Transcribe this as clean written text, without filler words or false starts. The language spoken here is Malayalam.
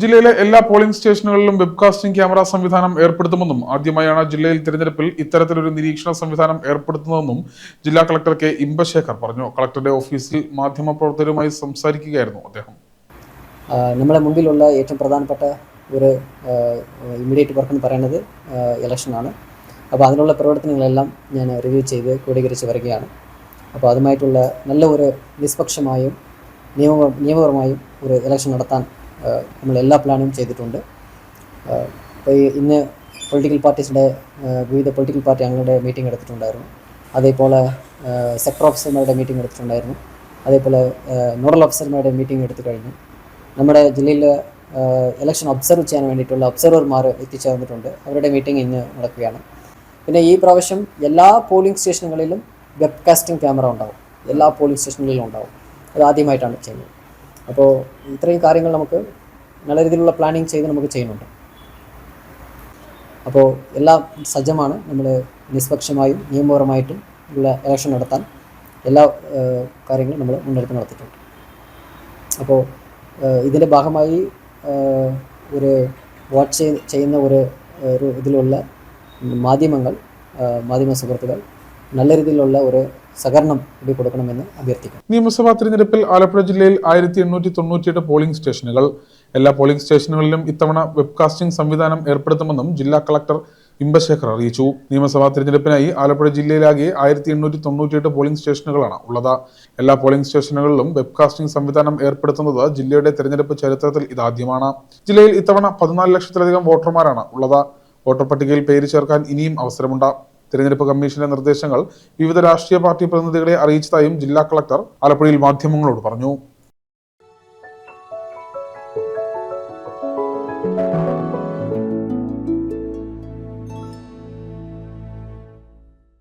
ജില്ലയിലെ എല്ലാ പോളിംഗ് സ്റ്റേഷനുകളിലും വെബ്കാസ്റ്റിംഗ് ക്യാമറ സംവിധാനം ഏർപ്പെടുത്തുമെന്നും ആദ്യമായാണ് ജില്ലയിൽ തിരഞ്ഞെടുപ്പിൽ ഇത്തരത്തിലൊരു നിരീക്ഷണ സംവിധാനം ഏർപ്പെടുത്തുന്നതെന്നും ജില്ലാ കളക്ടർ കെ ഇമ്പശേഖർ പറഞ്ഞു. കളക്ടറുടെ ഓഫീസിൽ മാധ്യമപ്രവർത്തകരുമായി സംസാരിക്കുകയായിരുന്നു അദ്ദേഹം. നമ്മുടെ മുമ്പിലുള്ള ഏറ്റവും പ്രധാനപ്പെട്ട ഒരു ഇമ്മീഡിയറ്റ് വർക്ക് എന്ന് പറയുന്നത് ഇലക്ഷനാണ്. അപ്പോൾ അതിനുള്ള പ്രവർത്തനങ്ങളെല്ലാം ഞാൻ റിവ്യൂ ചെയ്ത് ക്രോഡീകരിച്ച് വരികയാണ്. അപ്പോൾ അതുമായിട്ടുള്ള നല്ല ഒരു നിഷ്പക്ഷമായും നിയമപരമായും ഒരു ഇലക്ഷൻ നടത്താൻ നമ്മൾ എല്ലാ പ്ലാനും ചെയ്തിട്ടുണ്ട്. അപ്പോൾ ഇന്ന് പൊളിറ്റിക്കൽ പാർട്ടീസിൻ്റെ വിവിധ പൊളിറ്റിക്കൽ പാർട്ടി അംഗങ്ങളുടെ മീറ്റിംഗ് എടുത്തിട്ടുണ്ടായിരുന്നു. അതേപോലെ സെക്ടർ ഓഫീസർമാരുടെ മീറ്റിംഗ് എടുത്തിട്ടുണ്ടായിരുന്നു. അതേപോലെ നോഡൽ ഓഫീസർമാരുടെ മീറ്റിംഗ് എടുത്തു കഴിഞ്ഞു. നമ്മുടെ ജില്ലയിൽ ഇലക്ഷൻ ഒബ്സർവ് ചെയ്യാൻ വേണ്ടിയിട്ടുള്ള ഒബ്സർവർമാർ എത്തിച്ചേർന്നിട്ടുണ്ട്. അവരുടെ മീറ്റിംഗ് ഇന്ന് നടക്കുകയാണ്. പിന്നെ ഈ പ്രാവശ്യം എല്ലാ പോളിംഗ് സ്റ്റേഷനുകളിലും വെബ്കാസ്റ്റിംഗ് ക്യാമറ ഉണ്ടാവും. എല്ലാ പോളിംഗ് സ്റ്റേഷനുകളിലും ഉണ്ടാവും. അത് ആദ്യമായിട്ടാണ് ചെയ്യുന്നത്. അപ്പോൾ ഇത്രയും കാര്യങ്ങൾ നമുക്ക് നല്ല രീതിയിലുള്ള പ്ലാനിങ് ചെയ്ത് നമുക്ക് ചെയ്യുന്നുണ്ട്. അപ്പോൾ എല്ലാം സജ്ജമാണ്. നമ്മൾ നിഷ്പക്ഷമായും നിയമപരമായിട്ടും ഉള്ള ഇലക്ഷൻ നടത്താൻ എല്ലാ കാര്യങ്ങളും നമ്മൾ മുന്നെടുത്ത് നടത്തിയിട്ടുണ്ട്. അപ്പോൾ ഇതിൻ്റെ ഭാഗമായി ഒരു വാച്ച് ചെയ്യുന്ന ഒരു ഇതിലുള്ള മാധ്യമ സുഹൃത്തുക്കൾ നല്ല രീതിയിലുള്ള ഒരു സഹകരണം കൂടി കൊടുക്കണമെന്ന് അഭ്യർത്ഥിക്കുന്നു. നിയമസഭാ തിരഞ്ഞെടുപ്പിൽ ആലപ്പുഴ ജില്ലയിൽ 1898 പോളിംഗ് സ്റ്റേഷനുകൾ. എല്ലാ പോളിംഗ് സ്റ്റേഷനുകളിലും ഇത്തവണ വെബ്കാസ്റ്റിംഗ് സംവിധാനം ഏർപ്പെടുത്തുമെന്നും ജില്ലാ കളക്ടർ ഇമ്പശേഖർ അറിയിച്ചു. നിയമസഭാ തിരഞ്ഞെടുപ്പിനായി ആലപ്പുഴ ജില്ലയിലാകെ 1898 പോളിംഗ് സ്റ്റേഷനുകളാണ് ഉള്ളത്. എല്ലാ പോളിംഗ് സ്റ്റേഷനുകളിലും വെബ്കാസ്റ്റിംഗ് സംവിധാനം ഏർപ്പെടുത്തുന്നത് ജില്ലയുടെ തിരഞ്ഞെടുപ്പ് ചരിത്രത്തിൽ ഇതാദ്യമാണ്. ജില്ലയിൽ ഇത്തവണ 14 ലക്ഷത്തിലധികം വോട്ടർമാരാണ് ഉള്ളത്. വോട്ടർ പട്ടികയിൽ പേര് ചേർക്കാൻ ഇനിയും അവസരമുണ്ട്. തിരഞ്ഞെടുപ്പ് കമ്മീഷന്റെ നിർദ്ദേശങ്ങൾ വിവിധ രാഷ്ട്രീയ പാർട്ടി പ്രതിനിധികളെ അറിയിച്ചതായും ജില്ലാ കളക്ടർ ആലപ്പുഴയിൽ മാധ്യമങ്ങളോട് പറഞ്ഞു.